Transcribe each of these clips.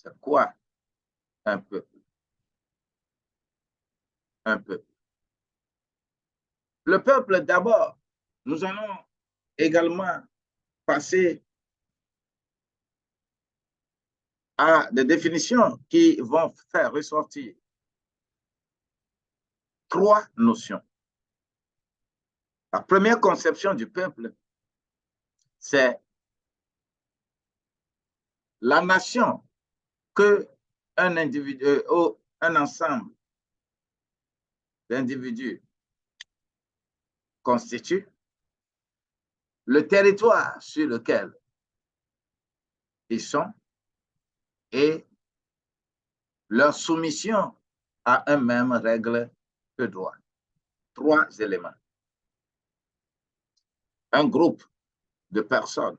C'est quoi un peuple? Un peuple. Le peuple, d'abord, nous allons également passer à des définitions qui vont faire ressortir trois notions. La première conception du peuple, c'est la nation que un individu ou un ensemble d'individus constitue, le territoire sur lequel ils sont et leur soumission à un même règle de droit. Trois éléments. Un groupe de personnes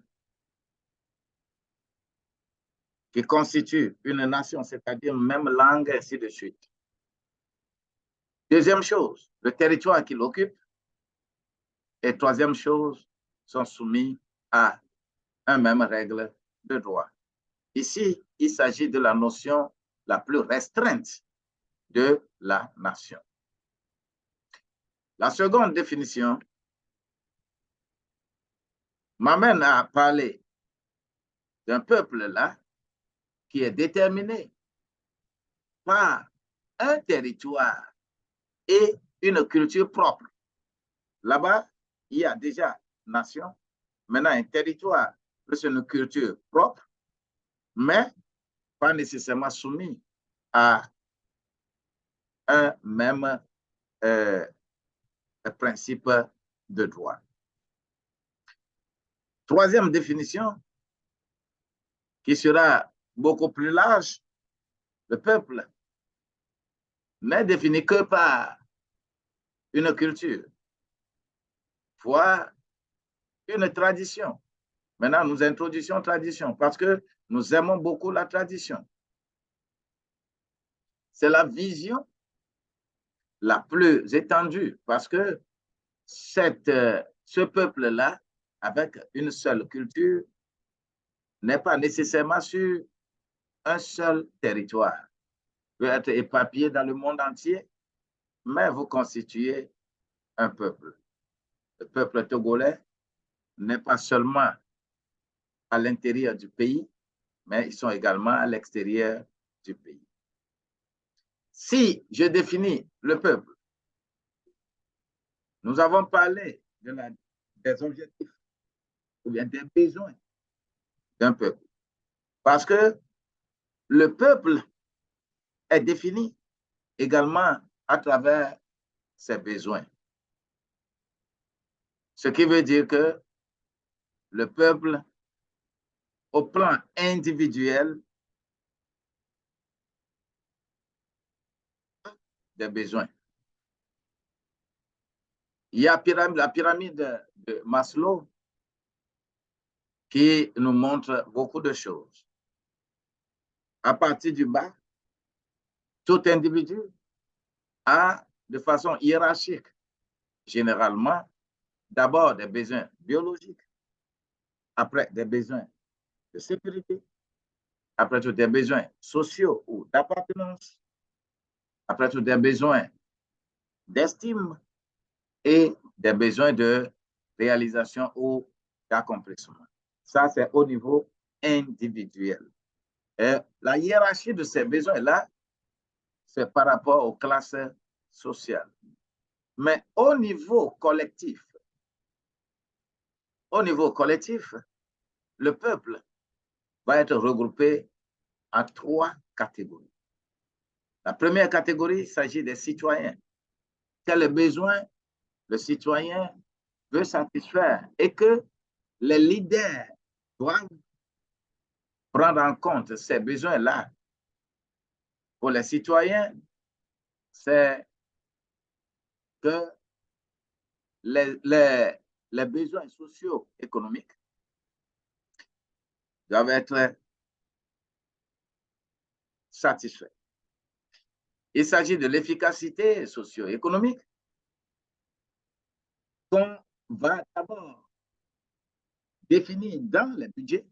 qui constituent une nation, c'est-à-dire même langue, ainsi de suite. Deuxième chose, le territoire qu'il occupe. Et troisième chose, sont soumis à une même règle de droit. Ici, il s'agit de la notion la plus restreinte de la nation. La seconde définition m'amène à parler d'un peuple là qui est déterminé par un territoire et une culture propre. Là-bas, il y a déjà nation, maintenant un territoire plus une culture propre, mais pas nécessairement soumis à un même principe de droit. Troisième définition, qui sera beaucoup plus large, le peuple n'est défini que par une culture, voire une tradition. Maintenant, nous introduisons tradition parce que nous aimons beaucoup la tradition. C'est la vision la plus étendue parce que ce peuple-là, avec une seule culture, n'est pas nécessairement sur un seul territoire. Peut être éparpillé dans le monde entier, mais vous constituez un peuple. Le peuple togolais n'est pas seulement à l'intérieur du pays, mais ils sont également à l'extérieur du pays. Si je définis le peuple, nous avons parlé des objectifs ou bien des besoins d'un peuple. Parce que le peuple est défini également à travers ses besoins. Ce qui veut dire que le peuple, au plan individuel, a des besoins. Il y a la pyramide de Maslow qui nous montre beaucoup de choses. À partir du bas, tout individu a, de façon hiérarchique, généralement, d'abord des besoins biologiques, après des besoins de sécurité, après tout des besoins sociaux ou d'appartenance, après tout des besoins d'estime et des besoins de réalisation ou d'accomplissement. Ça, c'est au niveau individuel. Et la hiérarchie de ces besoins-là, c'est par rapport aux classes sociales. Mais au niveau collectif, le peuple va être regroupé en trois catégories. La première catégorie, il s'agit des citoyens. Quels besoins le citoyen veut satisfaire et que les leaders doivent prendre en compte ces besoins-là. Pour les citoyens, c'est que les besoins sociaux économiques doivent être satisfaits. Il s'agit de l'efficacité socio-économique qu'on va d'abord définir dans les budgets